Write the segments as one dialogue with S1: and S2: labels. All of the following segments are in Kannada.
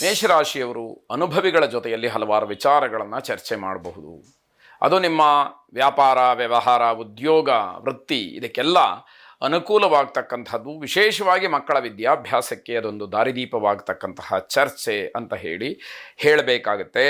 S1: ಮೇಷರಾಶಿಯವರು ಅನುಭವಿಗಳ ಜೊತೆಯಲ್ಲಿ ಹಲವಾರು ವಿಚಾರಗಳನ್ನು ಚರ್ಚೆ ಮಾಡಬಹುದು. ಅದು ನಿಮ್ಮ ವ್ಯಾಪಾರ, ವ್ಯವಹಾರ, ಉದ್ಯೋಗ, ವೃತ್ತಿ ಇದಕ್ಕೆಲ್ಲ ಅನುಕೂಲವಾಗ್ತಕ್ಕಂಥದ್ದು. ವಿಶೇಷವಾಗಿ ಮಕ್ಕಳ ವಿದ್ಯಾಭ್ಯಾಸಕ್ಕೆ ಅದೊಂದು ದಾರಿದೀಪವಾಗ್ತಕ್ಕಂತಹ ಚರ್ಚೆ ಅಂತ ಹೇಳಬೇಕಾಗತ್ತೆ.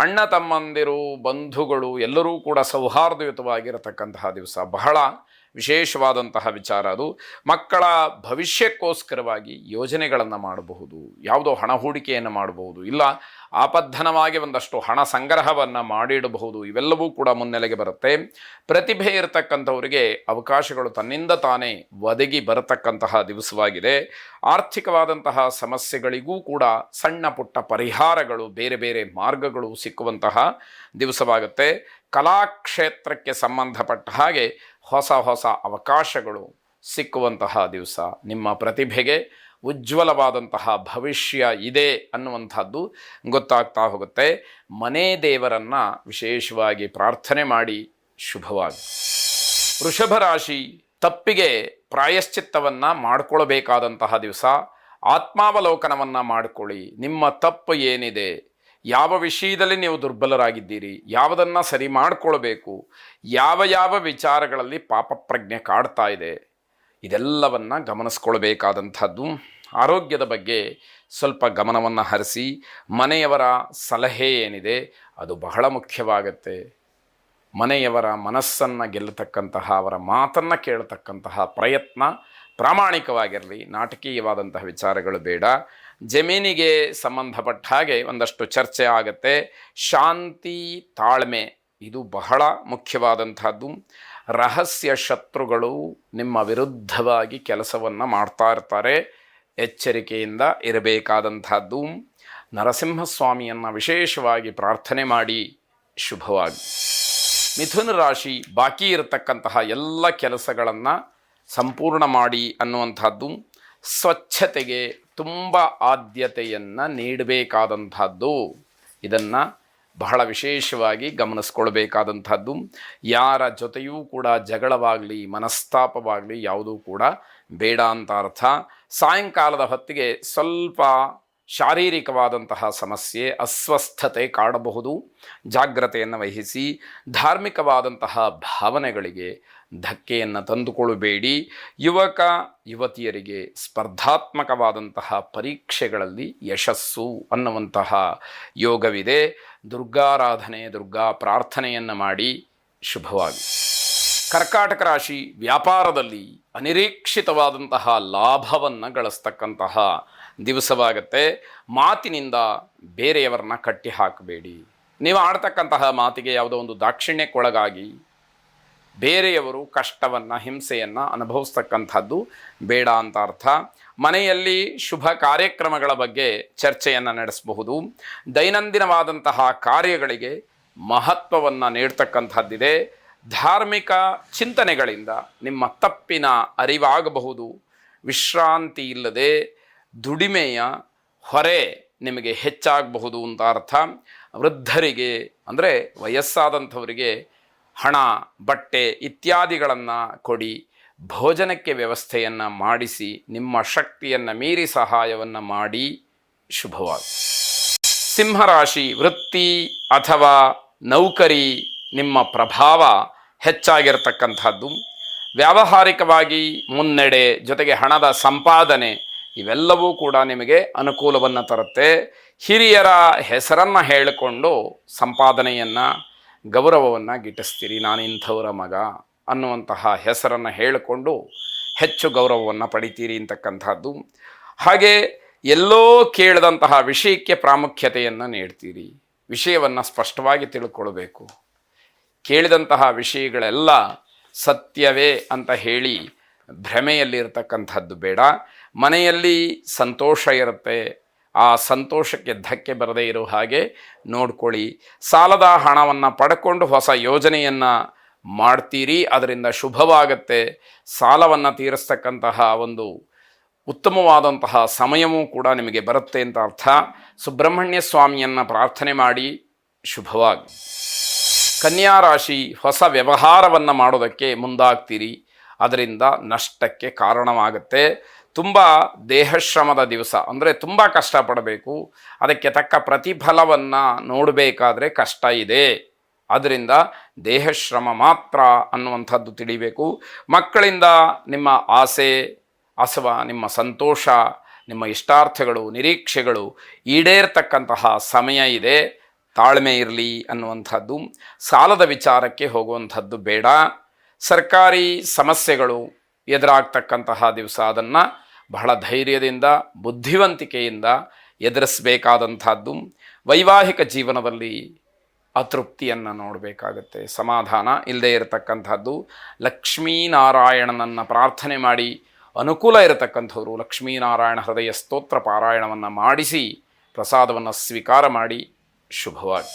S1: ಅಣ್ಣ ತಮ್ಮಂದಿರು, ಬಂಧುಗಳು ಎಲ್ಲರೂ ಕೂಡ ಸೌಹಾರ್ದಯುತವಾಗಿರತಕ್ಕಂತಹ ದಿವಸ. ಬಹಳ ವಿಶೇಷವಾದಂತಹ ವಿಚಾರ ಅದು. ಮಕ್ಕಳ ಭವಿಷ್ಯಕ್ಕೋಸ್ಕರವಾಗಿ ಯೋಜನೆಗಳನ್ನು ಮಾಡಬಹುದು. ಯಾವುದೋ ಹಣ ಹೂಡಿಕೆಯನ್ನು ಮಾಡಬಹುದು, ಇಲ್ಲ ಆಪद्धನವಾಗಿ ಒಂದಷ್ಟು ಹಣ ಸಂಗ್ರಹವನ್ನು ಮಾಡಿಡಬಹುದು. ಇವೆಲ್ಲವೂ ಕೂಡ ಮುನ್ನೆಲೆಗೆ ಬರುತ್ತೆ. ಪ್ರತಿಭೆ ಇರತಕ್ಕಂಥವರಿಗೆ ಅವಕಾಶಗಳು ತನ್ನಿಂದ ತಾನೇ ಒದಗಿ ಬರತಕ್ಕಂತಹ ದಿವಸವಾಗಿದೆ. ಆರ್ಥಿಕವಾದಂತಹ ಸಮಸ್ಯೆಗಳಿಗೂ ಕೂಡ ಸಣ್ಣ ಪುಟ್ಟ ಪರಿಹಾರಗಳು, ಬೇರೆ ಬೇರೆ ಮಾರ್ಗಗಳು ಸಿಕ್ಕುವಂತಹ ದಿವಸವಾಗುತ್ತೆ. ಕಲಾಕ್ಷೇತ್ರಕ್ಕೆ ಸಂಬಂಧಪಟ್ಟ ಹಾಗೆ ಹೊಸ ಹೊಸ ಅವಕಾಶಗಳು ಸಿಕ್ಕುವಂತಹ ದಿವಸ. ನಿಮ್ಮ ಪ್ರತಿಭೆಗೆ ಉಜ್ವಲವಾದಂತಹ ಭವಿಷ್ಯ ಇದೆ ಅನ್ನುವಂಥದ್ದು ಗೊತ್ತಾಗ್ತಾ ಹೋಗುತ್ತೆ. ಮನೆ ದೇವರನ್ನು ವಿಶೇಷವಾಗಿ ಪ್ರಾರ್ಥನೆ ಮಾಡಿ ಶುಭವಾಗಿ. ವೃಷಭ ರಾಶಿ, ತಪ್ಪಿಗೆ ಪ್ರಾಯಶ್ಚಿತ್ತವನ್ನು ಮಾಡಿಕೊಳ್ಬೇಕಾದಂತಹ ದಿವಸ. ಆತ್ಮಾವಲೋಕನವನ್ನು ಮಾಡಿಕೊಳ್ಳಿ. ನಿಮ್ಮ ತಪ್ಪು ಏನಿದೆ, ಯಾವ ವಿಷಯದಲ್ಲಿ ನೀವು ದುರ್ಬಲರಾಗಿದ್ದೀರಿ, ಯಾವುದನ್ನು ಸರಿ ಮಾಡಿಕೊಳ್ಬೇಕು, ಯಾವ ವಿಚಾರಗಳಲ್ಲಿ ಪಾಪ ಪ್ರಜ್ಞೆ ಕಾಡ್ತಾ ಇದೆ, ಇದೆಲ್ಲವನ್ನು ಗಮನಿಸ್ಕೊಳ್ಬೇಕಾದಂಥದ್ದು. ಆರೋಗ್ಯದ ಬಗ್ಗೆ ಸ್ವಲ್ಪ ಗಮನವನ್ನು ಹರಿಸಿ. ಮನೆಯವರ ಸಲಹೆ ಏನಿದೆ ಅದು ಬಹಳ ಮುಖ್ಯವಾಗತ್ತೆ. ಮನೆಯವರ ಮನಸ್ಸನ್ನು ಗೆಲ್ಲತಕ್ಕಂತಹ, ಅವರ ಮಾತನ್ನು ಕೇಳತಕ್ಕಂತಹ ಪ್ರಯತ್ನ ಪ್ರಾಮಾಣಿಕವಾಗಿರಲಿ. ನಾಟಕೀಯವಾದಂತಹ ವಿಚಾರಗಳು ಬೇಡ. ಜಮೀನಿಗೆ ಸಂಬಂಧಪಟ್ಟ ಹಾಗೆ ಒಂದಷ್ಟು ಚರ್ಚೆ ಆಗತ್ತೆ. ಶಾಂತಿ, ತಾಳ್ಮೆ ಇದು ಬಹಳ ಮುಖ್ಯವಾದಂಥದ್ದು. ರಹಸ್ಯ ಶತ್ರುಗಳು ನಿಮ್ಮ ವಿರುದ್ಧವಾಗಿ ಕೆಲಸವನ್ನು ಮಾಡ್ತಾ ಇರ್ತಾರೆ. ಎಚ್ಚರಿಕೆಯಿಂದ ಇರಬೇಕಾದಂಥದ್ದು. ನರಸಿಂಹಸ್ವಾಮಿಯನ್ನು ವಿಶೇಷವಾಗಿ ಪ್ರಾರ್ಥನೆ ಮಾಡಿ ಶುಭವಾಗಿ. ಮಿಥುನ ರಾಶಿ, ಬಾಕಿ ಇರತಕ್ಕಂತಹ ಎಲ್ಲ ಕೆಲಸಗಳನ್ನು ಸಂಪೂರ್ಣ ಮಾಡಿ ಅನ್ನುವಂಥದ್ದು. ಸ್ವಚ್ಛತೆಗೆ ತುಂಬ ಆದ್ಯತೆಯನ್ನು ನೀಡಬೇಕಾದಂಥದ್ದು. ಇದನ್ನು ಬಹಳ ವಿಶೇಷವಾಗಿ ಗಮನಿಸ್ಕೊಳ್ಬೇಕಾದಂಥದ್ದು. ಯಾರ ಜೊತೆಯೂ ಕೂಡ ಜಗಳವಾಗಲಿ, ಮನಸ್ತಾಪವಾಗಲಿ ಯಾವುದೂ ಕೂಡ ಬೇಡ ಅಂತ ಅರ್ಥ. ಸಾಯಂಕಾಲದ ಹೊತ್ತಿಗೆ ಸ್ವಲ್ಪ ಶಾರೀರಿಕವಾದಂತಹ ಸಮಸ್ಯೆ, ಅಸ್ವಸ್ಥತೆ ಕಾಡಬಹುದು. ಜಾಗ್ರತೆಯನ್ನು ವಹಿಸಿ. ಧಾರ್ಮಿಕವಾದಂತಹ ಭಾವನೆಗಳಿಗೆ ಧಕ್ಕೆಯನ್ನು ತಂದುಕೊಳ್ಳಬೇಡಿ. ಯುವಕ ಯುವತಿಯರಿಗೆ ಸ್ಪರ್ಧಾತ್ಮಕವಾದಂತಹ ಪರೀಕ್ಷೆಗಳಲ್ಲಿ ಯಶಸ್ಸು ಅನ್ನುವಂತಹ ಯೋಗವಿದೆ. ದುರ್ಗಾರಾಧನೆ, ದುರ್ಗಾ ಪ್ರಾರ್ಥನೆಯನ್ನು ಮಾಡಿ ಶುಭವಾಗಿ. ಕರ್ಕಾಟಕ ರಾಶಿ, ವ್ಯಾಪಾರದಲ್ಲಿ ಅನಿರೀಕ್ಷಿತವಾದಂತಹ ಲಾಭವನ್ನು ಗಳಿಸ್ತಕ್ಕಂತಹ ದಿವಸವಾಗತ್ತೆ. ಮಾತಿನಿಂದ ಬೇರೆಯವರನ್ನ ಕಟ್ಟಿ ಹಾಕಬೇಡಿ. ನೀವು ಆಡ್ತಕ್ಕಂತಹ ಮಾತಿಗೆ ಯಾವುದೋ ಒಂದು ದಾಕ್ಷಿಣ್ಯಕ್ಕೊಳಗಾಗಿ ಬೇರೆಯವರು ಕಷ್ಟವನ್ನು, ಹಿಂಸೆಯನ್ನು ಅನುಭವಿಸ್ತಕ್ಕಂಥದ್ದು ಬೇಡ ಅಂತ ಅರ್ಥ. ಮನೆಯಲ್ಲಿ ಶುಭ ಕಾರ್ಯಕ್ರಮಗಳ ಬಗ್ಗೆ ಚರ್ಚೆಯನ್ನು ನಡೆಸಬಹುದು. ದೈನಂದಿನವಾದಂತಹ ಕಾರ್ಯಗಳಿಗೆ ಮಹತ್ವವನ್ನು ನೀಡ್ತಕ್ಕಂಥದ್ದಿದೆ. ಧಾರ್ಮಿಕ ಚಿಂತನೆಗಳಿಂದ ನಿಮ್ಮ ತಪ್ಪಿನ ಅರಿವಾಗಬಹುದು. ವಿಶ್ರಾಂತಿ ಇಲ್ಲದೆ ದುಡಿಮೆಯ ಹೊರೆ ನಿಮಗೆ ಹೆಚ್ಚಾಗಬಹುದು ಅಂತ ಅರ್ಥ. ವೃದ್ಧರಿಗೆ ಅಂದರೆ ವಯಸ್ಸಾದಂಥವರಿಗೆ ಹಣ, ಬಟ್ಟೆ ಇತ್ಯಾದಿಗಳನ್ನು ಕೊಡಿ. ಭೋಜನಕ್ಕೆ ವ್ಯವಸ್ಥೆಯನ್ನು ಮಾಡಿಸಿ. ನಿಮ್ಮ ಶಕ್ತಿಯನ್ನು ಮೀರಿ ಸಹಾಯವನ್ನು ಮಾಡಿ ಶುಭವಾಗಿ. ಸಿಂಹರಾಶಿ, ವೃತ್ತಿ ಅಥವಾ ನೌಕರಿ ನಿಮ್ಮ ಪ್ರಭಾವ ಹೆಚ್ಚಾಗಿರತಕ್ಕಂಥದ್ದು. ವ್ಯಾವಹಾರಿಕವಾಗಿ ಮುನ್ನಡೆ, ಜೊತೆಗೆ ಹಣದ ಸಂಪಾದನೆ ಇವೆಲ್ಲವೂ ಕೂಡ ನಿಮಗೆ ಅನುಕೂಲವನ್ನು ತರುತ್ತೆ. ಹಿರಿಯರ ಹೆಸರನ್ನು ಹೇಳಿಕೊಂಡು ಸಂಪಾದನೆಯನ್ನು, ಗೌರವವನ್ನು ಗಿಟ್ಟಿಸ್ತೀರಿ. ನಾನಿಂಥವರ ಮಗ ಅನ್ನುವಂತಹ ಹೆಸರನ್ನು ಹೇಳಿಕೊಂಡು ಹೆಚ್ಚು ಗೌರವವನ್ನು ಪಡಿತೀರಿ ಅಂತಕ್ಕಂಥದ್ದು. ಹಾಗೆ ಎಲ್ಲೋ ಕೇಳಿದಂತಹ ವಿಷಯಕ್ಕೆ ಪ್ರಾಮುಖ್ಯತೆಯನ್ನು ನೀಡ್ತೀರಿ. ವಿಷಯವನ್ನು ಸ್ಪಷ್ಟವಾಗಿ ತಿಳ್ಕೊಳ್ಬೇಕು. ಕೇಳಿದಂತಹ ವಿಷಯಗಳೆಲ್ಲ ಸತ್ಯವೇ ಅಂತ ಹೇಳಿ ಭ್ರಮೆಯಲ್ಲಿರ್ತಕ್ಕಂಥದ್ದು ಬೇಡ. ಮನೆಯಲ್ಲಿ ಸಂತೋಷ ಇರುತ್ತೆ. ಆ ಸಂತೋಷಕ್ಕೆ ಧಕ್ಕೆ ಬರದೇ ಇರೋ ಹಾಗೆ ನೋಡ್ಕೊಳ್ಳಿ. ಸಾಲದ ಹಣವನ್ನು ಪಡ್ಕೊಂಡು ಹೊಸ ಯೋಜನೆಯನ್ನು ಮಾಡ್ತೀರಿ, ಅದರಿಂದ ಶುಭವಾಗತ್ತೆ. ಸಾಲವನ್ನು ತೀರಿಸ್ತಕ್ಕಂತಹ ಒಂದು ಉತ್ತಮವಾದಂತಹ ಸಮಯವೂ ಕೂಡ ನಿಮಗೆ ಬರುತ್ತೆ ಅಂತ ಅರ್ಥ. ಸುಬ್ರಹ್ಮಣ್ಯ ಸ್ವಾಮಿಯನ್ನು ಪ್ರಾರ್ಥನೆ ಮಾಡಿ ಶುಭವಾಗಿ. ಕನ್ಯಾ ರಾಶಿ, ಹೊಸ ವ್ಯವಹಾರವನ್ನು ಮಾಡೋದಕ್ಕೆ ಮುಂದಾಗ್ತೀರಿ. ಅದರಿಂದ ನಷ್ಟಕ್ಕೆ ಕಾರಣವಾಗುತ್ತೆ. ತುಂಬ ದೇಹಶ್ರಮದ ದಿವಸ, ಅಂದರೆ ತುಂಬ ಕಷ್ಟಪಡಬೇಕು. ಅದಕ್ಕೆ ತಕ್ಕ ಪ್ರತಿಫಲವನ್ನು ನೋಡಬೇಕಾದ್ರೆ ಕಷ್ಟ ಇದೆ. ಆದ್ದರಿಂದ ದೇಹಶ್ರಮ ಮಾತ್ರ ಅನ್ನುವಂಥದ್ದು ತಿಳಿಬೇಕು. ಮಕ್ಕಳಿಂದ ನಿಮ್ಮ ಆಸೆ ಅಥವಾ ನಿಮ್ಮ ಸಂತೋಷ, ನಿಮ್ಮ ಇಷ್ಟಾರ್ಥಗಳು, ನಿರೀಕ್ಷೆಗಳು ಈಡೇರ್ತಕ್ಕಂತಹ ಸಮಯ ಇದೆ. ತಾಳ್ಮೆ ಇರಲಿ ಅನ್ನುವಂಥದ್ದು. ಸಾಲದ ವಿಚಾರಕ್ಕೆ ಹೋಗುವಂಥದ್ದು ಬೇಡ. ಸರ್ಕಾರಿ ಸಮಸ್ಯೆಗಳು ಎದುರಾಗ್ತಕ್ಕಂತಹ ದಿವಸ, ಅದನ್ನು ಬಹಳ ಧೈರ್ಯದಿಂದ ಬುದ್ಧಿವಂತಿಕೆಯಿಂದ ಎದುರಿಸಬೇಕಾದಂಥದ್ದು. ವೈವಾಹಿಕ ಜೀವನದಲ್ಲಿ ಅತೃಪ್ತಿಯನ್ನು ನೋಡಬೇಕಾಗತ್ತೆ, ಸಮಾಧಾನ ಇಲ್ಲದೆ ಇರತಕ್ಕಂಥದ್ದು. ಲಕ್ಷ್ಮೀನಾರಾಯಣನನ್ನು ಪ್ರಾರ್ಥನೆ ಮಾಡಿ ಅನುಕೂಲ ಇರತಕ್ಕಂಥವರು ಲಕ್ಷ್ಮೀನಾರಾಯಣ ಹೃದಯ ಸ್ತೋತ್ರ ಪಾರಾಯಣವನ್ನು ಮಾಡಿಸಿ ಪ್ರಸಾದವನ್ನು ಸ್ವೀಕಾರ ಮಾಡಿ ಶುಭವಾಗಿ.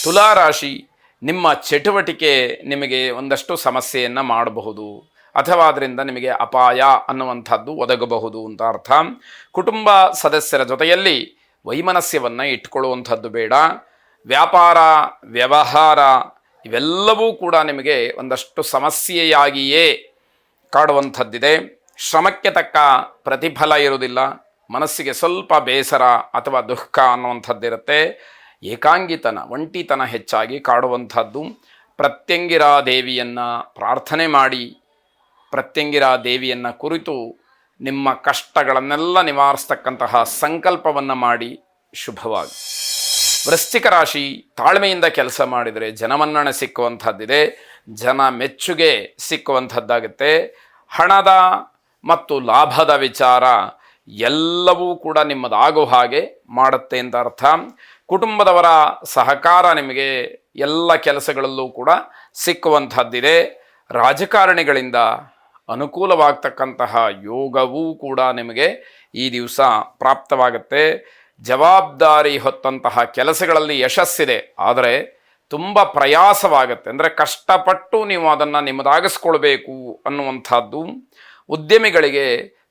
S1: ತುಲಾರಾಶಿ, ನಿಮ್ಮ ಚಟುವಟಿಕೆ ನಿಮಗೆ ಒಂದಷ್ಟು ಸಮಸ್ಯೆಯನ್ನು ಮಾಡಬಹುದು ಅಥವಾ ಅದರಿಂದ ನಿಮಗೆ ಅಪಾಯ ಅನ್ನುವಂಥದ್ದು ಒದಗಬಹುದು ಅಂತ ಅರ್ಥ. ಕುಟುಂಬ ಸದಸ್ಯರ ಜೊತೆಯಲ್ಲಿ ವೈಮನಸ್ಯವನ್ನು ಇಟ್ಕೊಳ್ಳುವಂಥದ್ದು ಬೇಡ. ವ್ಯಾಪಾರ ವ್ಯವಹಾರ ಇವೆಲ್ಲವೂ ಕೂಡ ನಿಮಗೆ ಒಂದಷ್ಟು ಸಮಸ್ಯೆಯಾಗಿಯೇ ಕಾಡುವಂಥದ್ದಿದೆ. ಶ್ರಮಕ್ಕೆ ತಕ್ಕ ಪ್ರತಿಫಲ ಇರುವುದಿಲ್ಲ. ಮನಸ್ಸಿಗೆ ಸ್ವಲ್ಪ ಬೇಸರ ಅಥವಾ ದುಃಖ ಅನ್ನುವಂಥದ್ದಿರುತ್ತೆ. ಏಕಾಂಗಿತನ, ಒಂಟಿತನ ಹೆಚ್ಚಾಗಿ ಕಾಡುವಂಥದ್ದು. ಪ್ರತ್ಯಂಗಿರಾ ದೇವಿಯನ್ನು ಪ್ರಾರ್ಥನೆ ಮಾಡಿ, ಪ್ರತ್ಯಂಗಿರಾ ದೇವಿಯನ್ನು ಕುರಿತು ನಿಮ್ಮ ಕಷ್ಟಗಳನ್ನೆಲ್ಲ ನಿವಾರಿಸ್ತಕ್ಕಂತಹ ಸಂಕಲ್ಪವನ್ನು ಮಾಡಿ ಶುಭವಾಗಿ. ವೃಶ್ಚಿಕ ರಾಶಿ, ತಾಳ್ಮೆಯಿಂದ ಕೆಲಸ ಮಾಡಿದರೆ ಜನಮನ್ನಣೆ ಸಿಕ್ಕುವಂಥದ್ದಿದೆ, ಜನ ಮೆಚ್ಚುಗೆ ಸಿಕ್ಕುವಂಥದ್ದಾಗುತ್ತೆ. ಹಣದ ಮತ್ತು ಲಾಭದ ವಿಚಾರ ಎಲ್ಲವೂ ಕೂಡ ನಿಮ್ಮದಾಗೋ ಹಾಗೆ ಮಾಡುತ್ತೆ ಅಂತ ಅರ್ಥ. ಕುಟುಂಬದವರ ಸಹಕಾರ ನಿಮಗೆ ಎಲ್ಲ ಕೆಲಸಗಳಲ್ಲೂ ಕೂಡ ಸಿಕ್ಕುವಂಥದ್ದಿದೆ. ರಾಜಕಾರಣಿಗಳಿಂದ ಅನುಕೂಲವಾಗ್ತಕ್ಕಂತಹ ಯೋಗವೂ ಕೂಡ ನಿಮಗೆ ಈ ದಿವಸ ಪ್ರಾಪ್ತವಾಗುತ್ತೆ. ಜವಾಬ್ದಾರಿ ಹೊತ್ತಂತಹ ಕೆಲಸಗಳಲ್ಲಿ ಯಶಸ್ಸಿದೆ, ಆದರೆ ತುಂಬ ಪ್ರಯಾಸವಾಗುತ್ತೆ. ಅಂದರೆ ಕಷ್ಟಪಟ್ಟು ನೀವು ಅದನ್ನು ನಿಮ್ಮದಾಗಿಸ್ಕೊಳ್ಬೇಕು ಅನ್ನುವಂಥದ್ದು. ಉದ್ಯಮಿಗಳಿಗೆ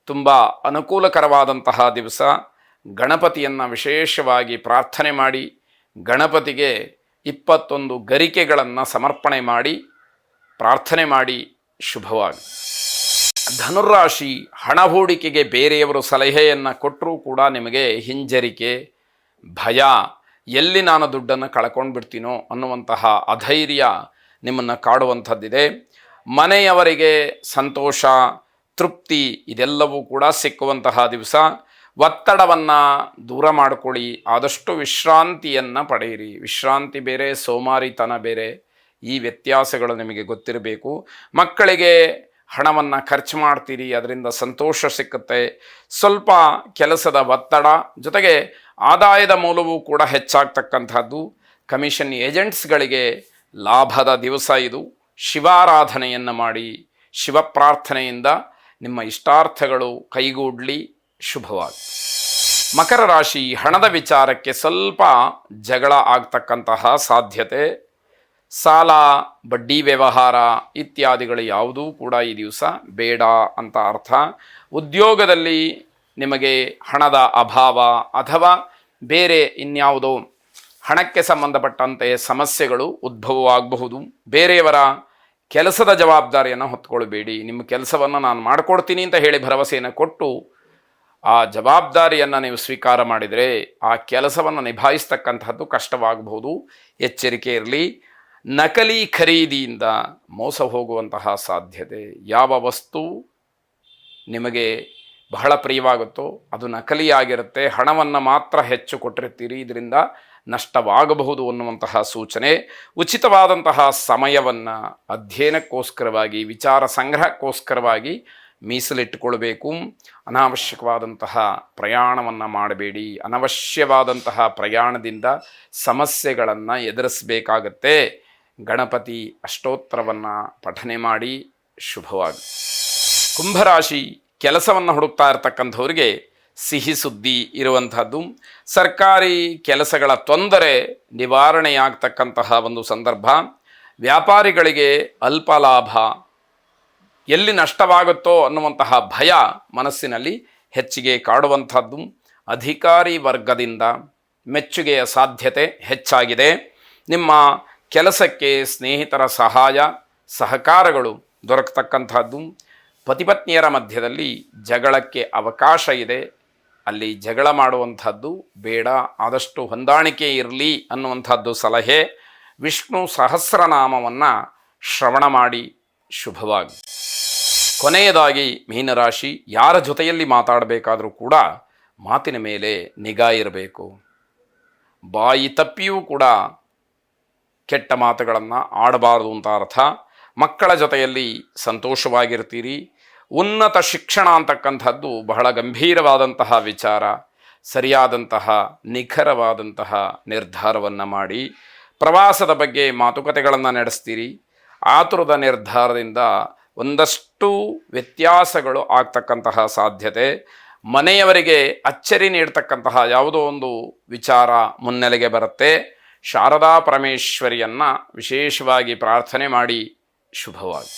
S1: ತುಂಬ ಅನುಕೂಲಕರವಾದಂತಹ ದಿವಸ. ಗಣಪತಿಯನ್ನು ವಿಶೇಷವಾಗಿ ಪ್ರಾರ್ಥನೆ ಮಾಡಿ, ಗಣಪತಿಗೆ 21 ಗರಿಕೆಗಳನ್ನು ಸಮರ್ಪಣೆ ಮಾಡಿ ಪ್ರಾರ್ಥನೆ ಮಾಡಿ ಶುಭವಾಗಿ. ಧನುರಾಶಿ, ಹಣ ಹೂಡಿಕೆಗೆ ಬೇರೆಯವರು ಸಲಹೆಯನ್ನು ಕೊಟ್ಟರೂ ಕೂಡ ನಿಮಗೆ ಹಿಂಜರಿಕೆ, ಭಯ, ಎಲ್ಲಿ ನಾನು ದುಡ್ಡನ್ನು ಕಳ್ಕೊಂಡು ಬಿಡ್ತೀನೋ ಅನ್ನುವಂತಹ ಅಧೈರ್ಯ ನಿಮ್ಮನ್ನು ಕಾಡುವಂಥದ್ದಿದೆ. ಮನೆಯವರಿಗೆ ಸಂತೋಷ, ತೃಪ್ತಿ ಇದೆಲ್ಲವೂ ಕೂಡ ಸಿಕ್ಕುವಂತಹ ದಿವಸ. ಒತ್ತಡವನ್ನು ದೂರ ಮಾಡಿಕೊಳ್ಳಿ, ಆದಷ್ಟು ವಿಶ್ರಾಂತಿಯನ್ನು ಪಡೆಯಿರಿ. ವಿಶ್ರಾಂತಿ ಬೇರೆ, ಸೋಮಾರಿತನ ಬೇರೆ, ಈ ವ್ಯತ್ಯಾಸಗಳು ನಿಮಗೆ ಗೊತ್ತಿರಬೇಕು. ಮಕ್ಕಳಿಗೆ ಹಣವನ್ನು ಖರ್ಚು ಮಾಡ್ತೀರಿ, ಅದರಿಂದ ಸಂತೋಷ ಸಿಕ್ಕುತ್ತೆ. ಸ್ವಲ್ಪ ಕೆಲಸದ ಒತ್ತಡ ಜೊತೆಗೆ ಆದಾಯದ ಮೂಲವೂ ಕೂಡ ಹೆಚ್ಚಾಗ್ತಕ್ಕಂಥದ್ದು. ಕಮಿಷನ್ ಏಜೆಂಟ್ಸ್ಗಳಿಗೆ ಲಾಭದ ದಿವಸ ಇದು. ಶಿವಾರಾಧನೆಯನ್ನು ಮಾಡಿ, ಶಿವ ಪ್ರಾರ್ಥನೆಯಿಂದ ನಿಮ್ಮ ಇಷ್ಟಾರ್ಥಗಳು ಕೈಗೂಡಲಿ ಶುಭವಾಗಿ. ಮಕರ ರಾಶಿ, ಹಣದ ವಿಚಾರಕ್ಕೆ ಸ್ವಲ್ಪ ಜಗಳ ಆಗ್ತಕ್ಕಂತಹ ಸಾಧ್ಯತೆ. ಸಾಲ, ಬಡ್ಡಿ ವ್ಯವಹಾರ ಇತ್ಯಾದಿಗಳು ಯಾವುದೂ ಕೂಡ ಈ ದಿವಸ ಬೇಡ ಅಂತ ಅರ್ಥ. ಉದ್ಯೋಗದಲ್ಲಿ ನಿಮಗೆ ಹಣದ ಅಭಾವ ಅಥವಾ ಬೇರೆ ಇನ್ಯಾವುದೋ ಹಣಕ್ಕೆ ಸಂಬಂಧಪಟ್ಟಂತೆ ಸಮಸ್ಯೆಗಳು ಉದ್ಭವವಾಗಬಹುದು. ಬೇರೆಯವರ ಕೆಲಸದ ಜವಾಬ್ದಾರಿಯನ್ನು ಹೊತ್ಕೊಳ್ಬೇಡಿ. ನಿಮ್ಮ ಕೆಲಸವನ್ನು ನಾನು ಮಾಡಿಕೊಡ್ತೀನಿ ಅಂತ ಹೇಳಿ ಭರವಸೆಯನ್ನು ಕೊಟ್ಟು ಆ ಜವಾಬ್ದಾರಿಯನ್ನು ನೀವು ಸ್ವೀಕಾರ ಮಾಡಿದರೆ ಆ ಕೆಲಸವನ್ನು ನಿಭಾಯಿಸ್ತಕ್ಕಂಥದ್ದು ಕಷ್ಟವಾಗಬಹುದು. ಎಚ್ಚರಿಕೆ ಇರಲಿ. ನಕಲಿ ಖರೀದಿಯಿಂದ ಮೋಸ ಹೋಗುವಂತಹ ಸಾಧ್ಯತೆ. ಯಾವ ವಸ್ತು ನಿಮಗೆ ಬಹಳ ಪ್ರಿಯವಾಗುತ್ತೋ ಅದು ನಕಲಿಯಾಗಿರುತ್ತೆ. ಹಣವನ್ನು ಮಾತ್ರ ಹೆಚ್ಚು ಕೊಟ್ಟಿರ್ತೀರಿ, ಇದರಿಂದ ನಷ್ಟವಾಗಬಹುದು ಅನ್ನುವಂತಹ ಸೂಚನೆ. ಉಚಿತವಾದಂತಹ ಸಮಯವನ್ನು ಅಧ್ಯಯನಕ್ಕೋಸ್ಕರವಾಗಿ, ವಿಚಾರ ಸಂಗ್ರಹಕ್ಕೋಸ್ಕರವಾಗಿ ಮೀಸಲಿಟ್ಟುಕೊಳ್ಬೇಕು. ಅನಾವಶ್ಯಕವಾದಂತಹ ಪ್ರಯಾಣವನ್ನು ಮಾಡಬೇಡಿ. ಅನವಶ್ಯವಾದಂತಹ ಪ್ರಯಾಣದಿಂದ ಸಮಸ್ಯೆಗಳನ್ನು ಎದುರಿಸಬೇಕಾಗತ್ತೆ. ಗಣಪತಿ ಅಷ್ಟೋತ್ತರವನ್ನು ಪಠನೆ ಮಾಡಿ ಶುಭವಾಗಿ. ಕುಂಭರಾಶಿ, ಕೆಲಸವನ್ನು ಹುಡುಕ್ತಾ ಇರತಕ್ಕಂಥವ್ರಿಗೆ ಸಿಹಿ ಸುದ್ದಿ ಇರುವಂಥದ್ದು. ಸರ್ಕಾರಿ ಕೆಲಸಗಳ ತೊಂದರೆ ನಿವಾರಣೆಯಾಗ್ತಕ್ಕಂತಹ ಒಂದು ಸಂದರ್ಭ. ವ್ಯಾಪಾರಿಗಳಿಗೆ ಅಲ್ಪ ಲಾಭ, ಎಲ್ಲಿ ನಷ್ಟವಾಗುತ್ತೋ ಅನ್ನುವಂತಹ ಭಯ ಮನಸ್ಸಿನಲ್ಲಿ ಹೆಚ್ಚಿಗೆ ಕಾಡುವಂಥದ್ದು. ಅಧಿಕಾರಿ ವರ್ಗದಿಂದ ಮೆಚ್ಚುಗೆಯ ಸಾಧ್ಯತೆ ಹೆಚ್ಚಾಗಿದೆ. ನಿಮ್ಮ ಕೆಲಸಕ್ಕೆ ಸ್ನೇಹಿತರ ಸಹಾಯ ಸಹಕಾರಗಳು ದೊರಕತಕ್ಕಂಥದ್ದು. ಪತಿಪತ್ನಿಯರ ಮಧ್ಯದಲ್ಲಿ ಜಗಳಕ್ಕೆ ಅವಕಾಶ ಇದೆ, ಅಲ್ಲಿ ಜಗಳ ಮಾಡುವಂಥದ್ದು ಬೇಡ, ಆದಷ್ಟು ಹೊಂದಾಣಿಕೆ ಇರಲಿ ಅನ್ನುವಂಥದ್ದು ಸಲಹೆ. ವಿಷ್ಣು ಸಹಸ್ರನಾಮವನ್ನು ಶ್ರವಣ ಮಾಡಿ ಶುಭವಾಗಿ. ಕೊನೆಯದಾಗಿ ಮೀನರಾಶಿ, ಯಾರ ಜೊತೆಯಲ್ಲಿ ಮಾತಾಡಬೇಕಾದರೂ ಕೂಡ ಮಾತಿನ ಮೇಲೆ ನಿಗಾ ಇರಬೇಕು. ಬಾಯಿ ತಪ್ಪಿಯೂ ಕೂಡ ಕೆಟ್ಟ ಮಾತುಗಳನ್ನು ಆಡಬಾರದು ಅಂತ ಅರ್ಥ. ಮಕ್ಕಳ ಜೊತೆಯಲ್ಲಿ ಸಂತೋಷವಾಗಿರ್ತೀರಿ. ಉನ್ನತ ಶಿಕ್ಷಣ ಅಂತಕ್ಕಂಥದ್ದು ಬಹಳ ಗಂಭೀರವಾದಂತಹ ವಿಚಾರ. ಸರಿಯಾದಂತಹ ನಿಖರವಾದಂತಹ ನಿರ್ಧಾರವನ್ನು ಮಾಡಿ. ಪ್ರವಾಸದ ಬಗ್ಗೆ ಮಾತುಕತೆಗಳನ್ನು ನಡೆಸ್ತೀರಿ. ಆತುರದ ನಿರ್ಧಾರದಿಂದ ಒಂದಷ್ಟು ವ್ಯತ್ಯಾಸಗಳು ಆಗ್ತಕ್ಕಂತಹ ಸಾಧ್ಯತೆ. ಮನೆಯವರಿಗೆ ಅಚ್ಚರಿ ನೀಡ್ತಕ್ಕಂತಹ ಯಾವುದೋ ಒಂದು ವಿಚಾರ ಮುನ್ನೆಲೆಗೆ ಬರುತ್ತೆ. ಶಾರದಾ ಪರಮೇಶ್ವರಿಯನ್ನು ವಿಶೇಷವಾಗಿ ಪ್ರಾರ್ಥನೆ ಮಾಡಿ ಶುಭವಾಗಿ.